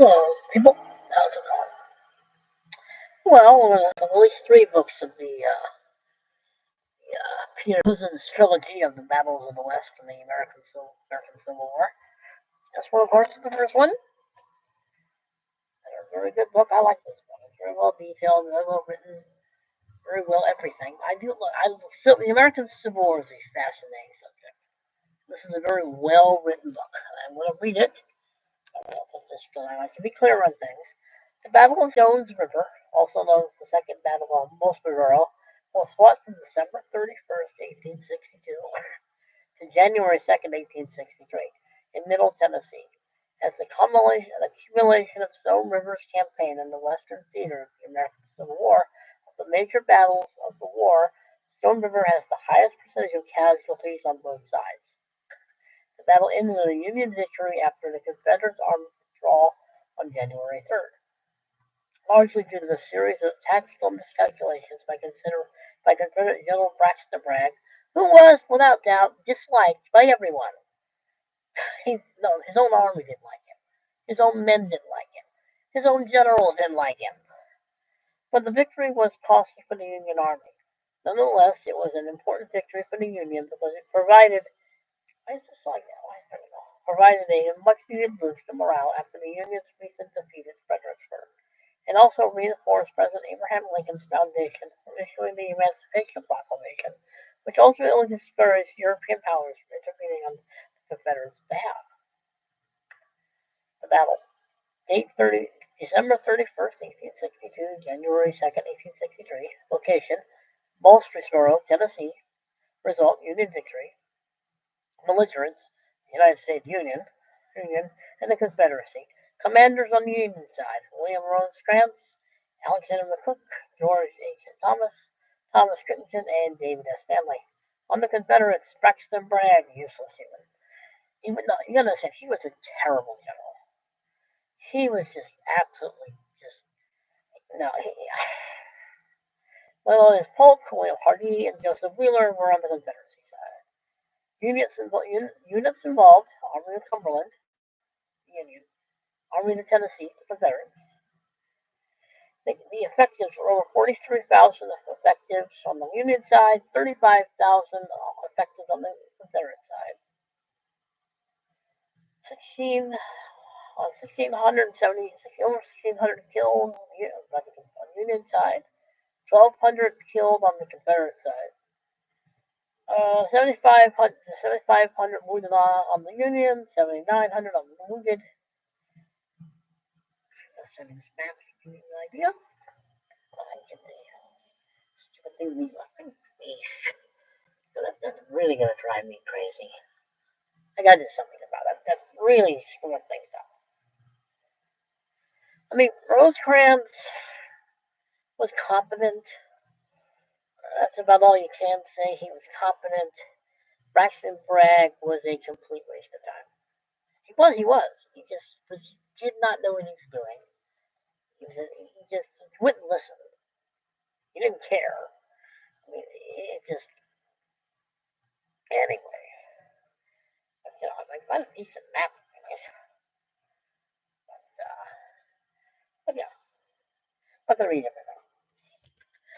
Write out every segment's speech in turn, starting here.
Hello, people. How's it going? Well, we're going to at least three books of the Peter Cousin's trilogy of the Battles of the West and the American Civil War. This one, of course, is the first one. A very good book. I like this one. It's very well detailed, very well written, very well everything. The American Civil War is a fascinating subject. This is a very well written book. I'm going to read it. I like to be clear on things. The Battle of Jones River, also known as the Second Battle of Mosquero, was fought from December 31st, 1862 to January 2nd, 1863, in Middle Tennessee, as the accumulation of Stone River's campaign in the Western theater of the American Civil War. Of the major battles of the war, Stone River has the highest percentage of casualties on both sides. The battle ended in a Union victory after the Confederates' army withdrawal on January 3rd, largely due to the series of tactical miscalculations by Confederate General Braxton Bragg, who was, without doubt, disliked by everyone. His own army didn't like him. His own men didn't like him. His own generals didn't like him. But the victory was costly for the Union Army. Nonetheless, it was an important victory for the Union because it provided a much-needed boost to morale after the Union's recent defeat at Fredericksburg, and also reinforced President Abraham Lincoln's foundation for issuing the Emancipation Proclamation, which ultimately discouraged European powers from intervening on the Confederates' behalf. The battle. Date December 31st, 1862, January 2nd, 1863. Location, Mosquero, Tennessee. Result, Union victory. Belligerents, the United States Union, and the Confederacy. Commanders on the Union side, William Rosecrans, Alexander McCook, George H. Thomas, Thomas Crittenden, and David S. Stanley. On the Confederates, Braxton Bragg, useless human. You gotta understand, he was a terrible general. He was just absolutely well, his Polk, William Hardee, and Joseph Wheeler were on the Confederacy side. Units involved: Army of Cumberland, Union; Army of Tennessee, the Confederates. The effectives were over 43,000 effectives on the Union side, 35,000 effectives on the Confederate side. 1,600 killed on the Union side, 1,200 killed on the Confederate side. 7,500 wounded on the Union, 7,900 on the wounded. Sending this map to give you an idea. Stupid thing we that's really gonna drive me crazy. I gotta do something about it. That's really screwing things up. I mean, Rosecrans was competent. That's about all you can say. He was competent. Braxton Bragg was a complete waste of time. He was. He just did not know what he was doing. He wouldn't listen. He didn't care. I mean, it just anyway. I got a decent map. But yeah, I'm gonna read everything.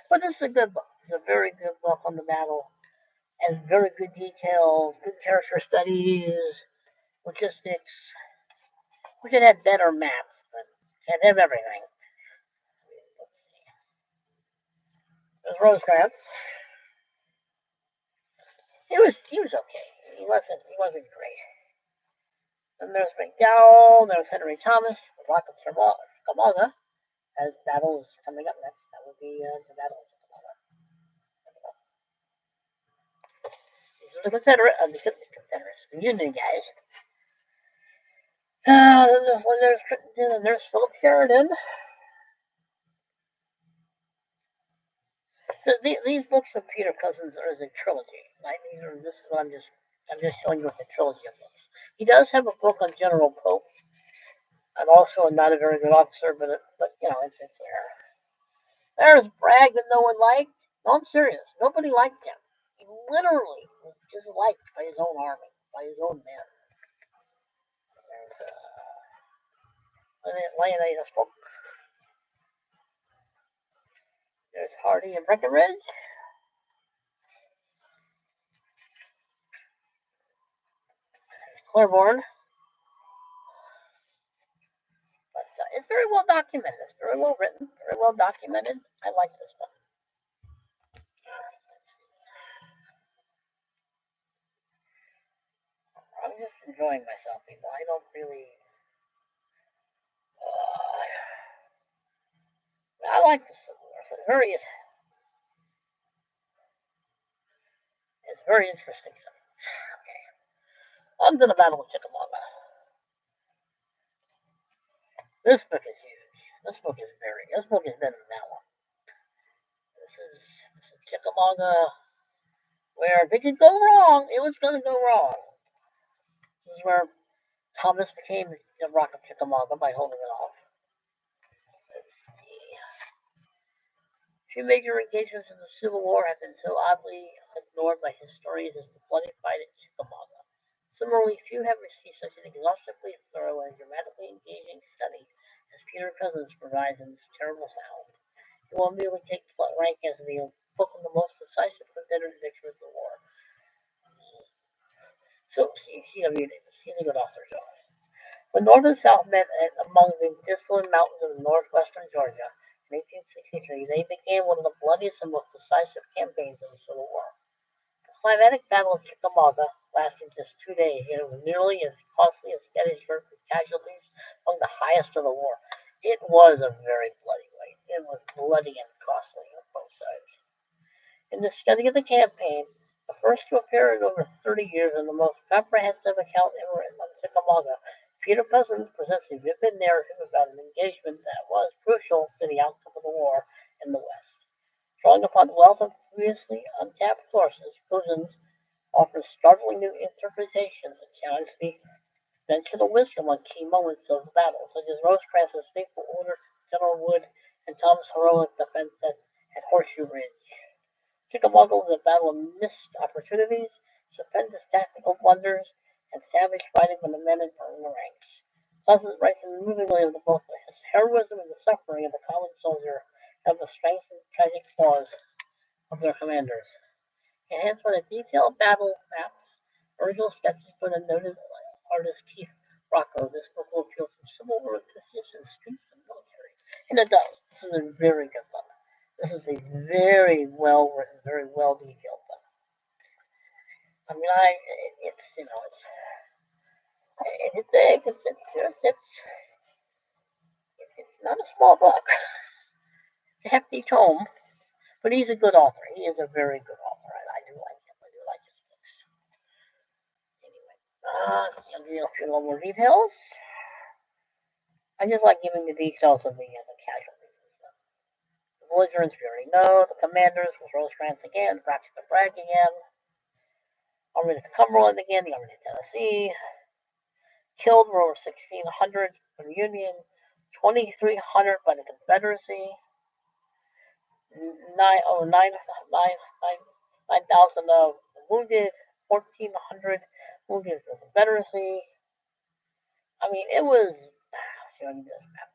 But this is a good book. It's a very good book on the battle. Has very good details, good character studies, logistics. We could have better maps, but can't have everything. Let's see. There's Rosecrans. He was okay. He wasn't great. Then there's McDowell. There's Henry Thomas. The Rock of Chickamauga. As battle is coming up next, that would be the Battle of Chickamauga. These are the Confederates, the Union guys. There's Philip Sheridan. These books of Peter Cousins are a trilogy. Right? This is what I'm just showing you what the trilogy of books. He does have a book on General Pope. I'm also not a very good officer, but it's there. There's Bragg that no one liked. No, I'm serious. Nobody liked him. He literally was disliked by his own army, by his own men. Leonidas book. There's Hardy and Breckenridge. Claiborne. But it's very well documented. It's very well written, very well documented. I like this one. I'm just enjoying myself, people. I don't really. I like the Civil War. It's very interesting. Okay. On to the Battle of Chickamauga. This book is huge. This book has been in that one. This is Chickamauga, where if it could go wrong, it was going to go wrong. This is where Thomas became the Rock of Chickamauga by holding it off. Let's see. Few major engagements in the Civil War have been so oddly ignored by historians as the bloody fight at Chickamauga. Similarly, few have received such an exhaustively thorough and dramatically engaging study as Peter Cousins provides in this terrible sound. It will immediately take rank as the book of the most decisive contender victory of the war. So, C.W. Davis, he's a good author, Joe. When North and South met among the distant mountains of northwestern Georgia in 1863, they began one of the bloodiest and most decisive campaigns of the Civil War. The climatic battle of Chickamauga lasted just 2 days, yet it was nearly as costly as Gettysburg, with casualties among the highest of the war. It was a very bloody fight. It was bloody and costly on both sides. In the study of the campaign, the first to appear in over 30 years and the most comprehensive account ever written on Chickamauga, Peter Cousins presents a vivid narrative about an engagement that was crucial to the outcome of the war in the West. Drawing upon the wealth of previously untapped sources, Cousins offers startling new interpretations that challenge the conventional wisdom on key moments of the battle, such as Rosecrans's fateful order to General Wood and Thomas' heroic defense at Horseshoe Ridge. Chickamauga was a battle of missed opportunities, stupendous tactical blunders, and savage fighting when the men had burned the ranks. Cousins writes movingly of both the heroism and the suffering of the common soldier, and of the strength and tragic flaws of their commanders. Enhanced by the detailed battle maps, original sketches by the noted artist Keith Rocco, this book will appeal to Civil War enthusiasts and streets and military. And it does. This is a very good book. This is a very well written, very well detailed book. I mean, it's you know, it's big. It's not a small book. It's a hefty tome, but he's a good author. He is a very good author. I do like him. I do like his books. Anyway, I'll give you a few more details. I just like giving the details of the casualties and stuff. The belligerents we already know. The commanders was Rosecrans again, Braxton Bragg again. Army of the Cumberland again, the Army of Tennessee. Killed were over 1,600 from the Union, 2,300 by the Confederacy, 9,000 wounded, 1,400 wounded from the Confederacy. I mean, it was. See, let me do this map.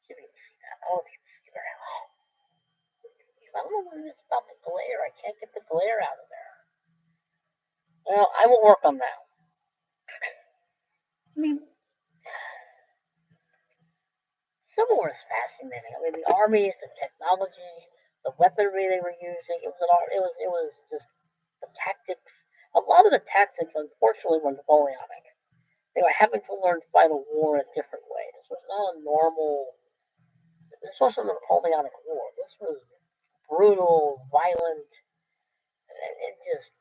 See if you can see that. I don't know if you can see very well. I don't know what it is about the glare. I can't get the glare out of there. Well, I will work on that. I mean, Civil War is fascinating. I mean, the armies, the technology, the weaponry they were using. It was just the tactics. A lot of the tactics, unfortunately, were Napoleonic. They were having to learn to fight a war a different way. This was not a normal. This wasn't a Napoleonic war. This was brutal, violent, and it just.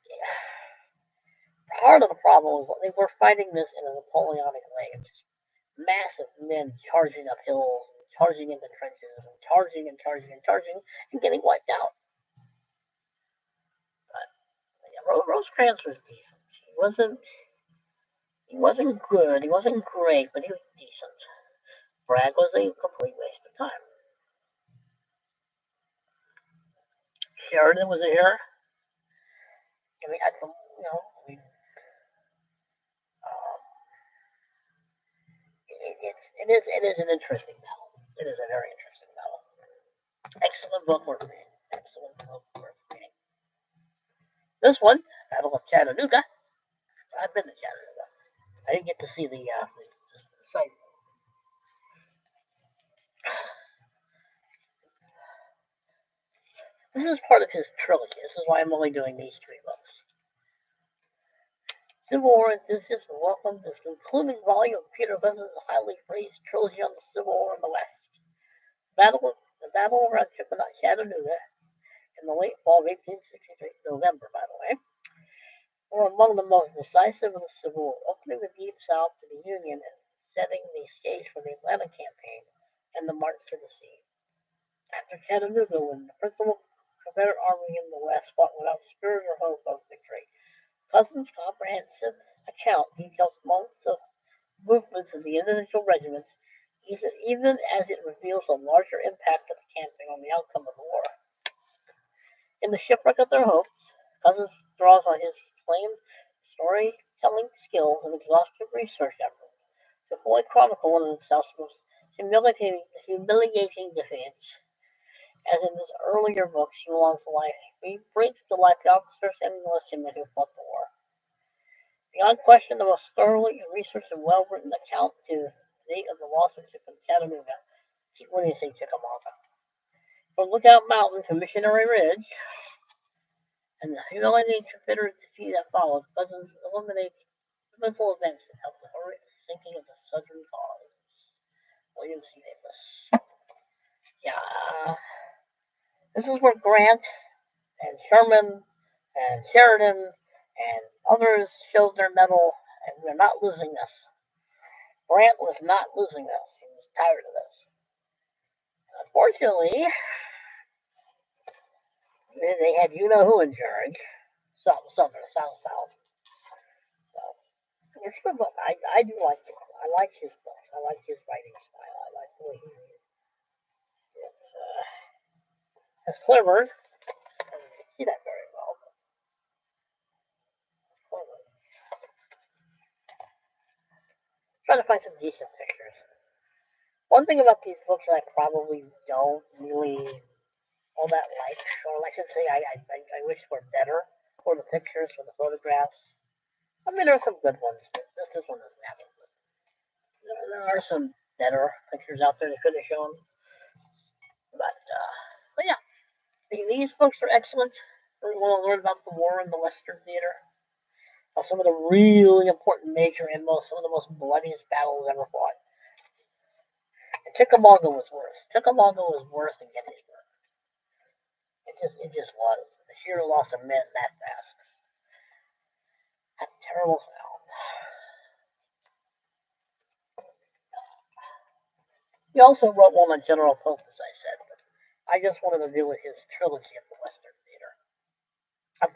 Part of the problem was they were fighting this in a Napoleonic way. Just massive men charging up hills, charging into trenches, and charging and charging and charging, and getting wiped out. But yeah, Rosecrans was decent. He wasn't good. He wasn't great, but he was decent. Bragg was a complete waste of time. Sheridan was here. I mean, it is an interesting novel. It is a very interesting novel. Excellent book worth reading. Excellent book worth reading. This one, Battle of Chattanooga. I've been to Chattanooga. I didn't get to see the site. This is part of his trilogy. This is why I'm only doing these three books. Civil War enthusiasts welcome this concluding volume of Peter Cousins' highly praised trilogy on the Civil War in the West. The battle around Chattanooga in the late fall of 1863, November, by the way, were among the most decisive of the Civil War, opening the Deep South to the Union and setting the stage for the Atlanta campaign and the march to the sea. After Chattanooga, when the principal Confederate army in the West fought without spirit or hope of victory, Cousins' comprehensive account details most of the movements of the individual regiments, even as it reveals a larger impact of the campaign on the outcome of the war. In The Shipwreck of Their Hopes, Cousins draws on his famed storytelling skills and exhaustive research efforts to fully chronicle one of the South's most humiliating defeats. As in his earlier books, he brings to life the officers and militiamen who fought the war. Beyond question, the most thoroughly researched and well-written account to date of the loss of Chattanooga. What do you think, Chickamauga? From Lookout Mountain to Missionary Ridge, and the humiliating Confederate defeat that followed, Cousins illuminates pivotal events that helped the horrific sinking of the Southern cause. William C. Davis. Yeah, this is where Grant and Sherman and Sheridan and others showed their mettle, and we're not losing this. Grant was not losing this. He was tired of this. Unfortunately, they had you-know-who in charge. South. So, it's a good book. I do like it. I like his books. I like his writing style. I like the way he reads. It's clever. And you can see that very well. Clever. Trying to find some decent pictures. One thing about these books that I probably don't really all that like, or I should say, I wish were better for the pictures, for the photographs. I mean, there are some good ones. This one doesn't have them. There are some better pictures out there they could have shown. But yeah, these books are excellent. We want to learn about the war in the Western theater. Some of the really important major and some of the most bloodiest battles ever fought. And Chickamauga was worse. Chickamauga was worse than Gettysburg. It just was. The sheer loss of men that fast. That terrible sound. He also wrote one on General Pope, as I said, but I just wanted to deal with his trilogy of the Western theater.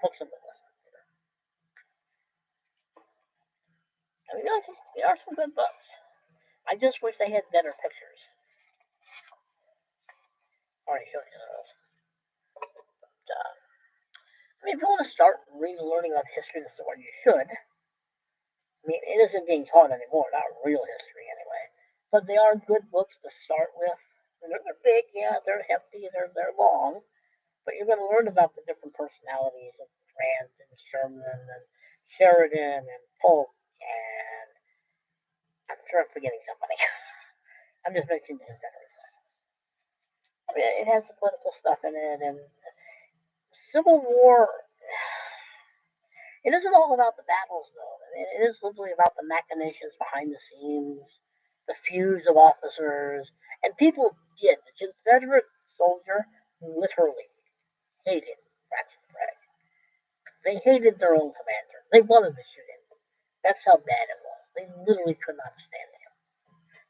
Books of the Western theater. I mean, there are some good books. I just wish they had better pictures. Already showed you those. But, I mean, if you want to start learning about history, this is what you should. I mean, it isn't being taught anymore, not real history anyway. But they are good books to start with. They're big, yeah, they're hefty, they're long. But you're going to learn about the different personalities of Grant and Sherman and Sheridan and Polk, and I'm sure I'm forgetting somebody. I'm just mentioning his veterans. I mean, it has the political stuff in it, and Civil War. It isn't all about the battles, though. It is literally about the machinations behind the scenes, the feuds of officers, and people did. The Confederate soldier literally hated Braxton Bragg. They hated their own commander. They wanted to shoot him. That's how bad it was. They literally could not stand him.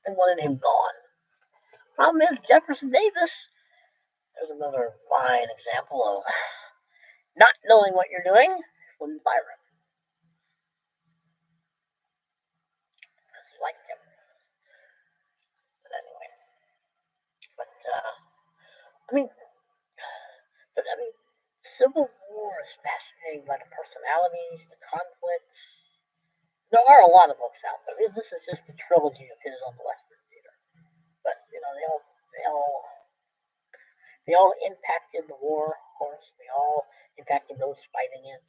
They wanted him gone. Problem is, Jefferson Davis, there's another fine example of not knowing what you're doing, wouldn't fire him. Because he liked him. But anyway. I mean, Civil War is fascinating by the personalities, the conflicts. There are a lot of books out there. This is just a trilogy of his on the Western they all impacted the war, of course. They all impacted those fighting it.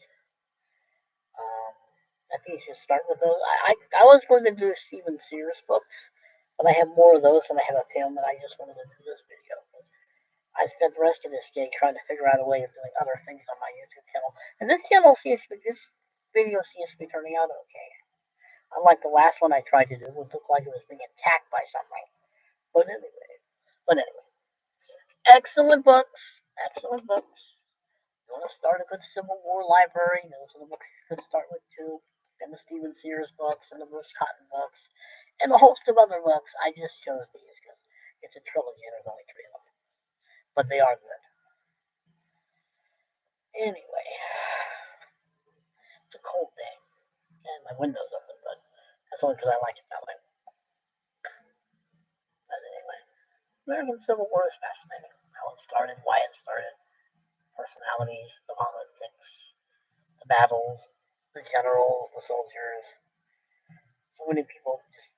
Um, I think you should start with those. I was going to do Stephen Sears books, but I have more of those than I have of him, and I just wanted to do this video. I spent the rest of this day trying to figure out a way of doing other things on my YouTube channel, and this video seems to be turning out okay. Unlike the last one I tried to do, which looked like it was being attacked by something. But anyway, excellent books, excellent books. You want to start a good Civil War library? Those are the books you could start with too. And the Stephen Sears books and the Bruce Cotton books and a host of other books. I just chose these because it's a trilogy and there's only 3 of them, but they are good. Anyway, it's a cold day and my window's open, but that's only because I like it that way. But anyway, American Civil War is fascinating. How it started, why it started, personalities, the politics, the battles, the generals, the soldiers. So many people just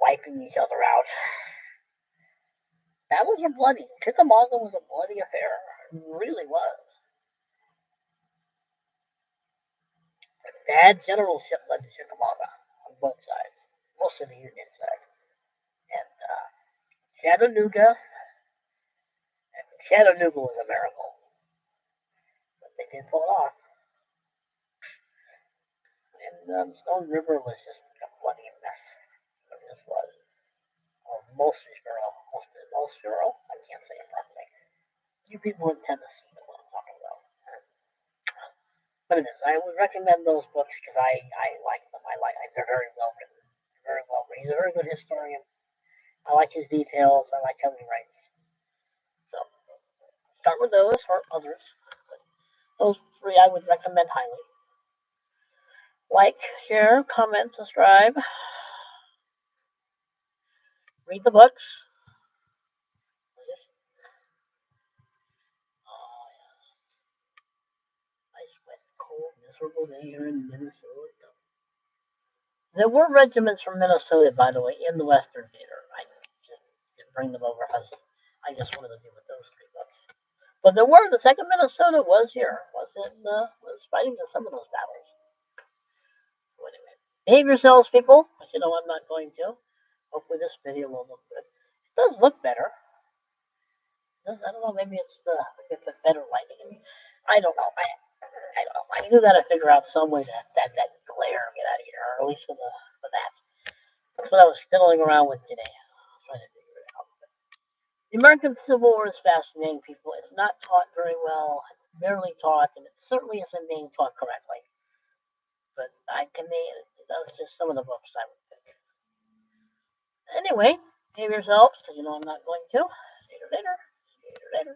wiping each other out. Battles were bloody. Chickamauga was a bloody affair. It really was. Bad generalship led to Chickamauga on both sides, mostly the Union side. And Chattanooga, Chattanooga was a miracle, but they did pull it off. And Stone River was just a bloody mess. It just was. Or Mosfero. I can't say it properly. You people in Tennessee know what I'm talking about. But it is. I would recommend those books because I like them. They're very well written. Very well written. He's a very good historian. I like his details. I like how he writes. So start with those or others. But those 3 I would recommend highly. Like, share, comment, subscribe. Read the books. Oh, yes. Nice, wet, cold, miserable day here in Minnesota. There were regiments from Minnesota, by the way, in the Western Theater. I just didn't bring them over because I just wanted to do with those 3 books. But there were. The Second Minnesota was here. Was fighting in some of those battles. So anyway, behave yourselves, people. As you know, I'm not going to. Hopefully, this video will look good. It does look better. I don't know. Maybe it's the better lighting. I don't know. I don't know. I do gotta figure out some way that glare get out of here, or at least for that. That's what I was fiddling around with today. Trying to figure it out. The American Civil War is fascinating, people. It's not taught very well. It's barely taught, and it certainly isn't being taught correctly. But that's just some of the books I would pick. Anyway, behave yourselves, because you know I'm not going to. See you later. See you later.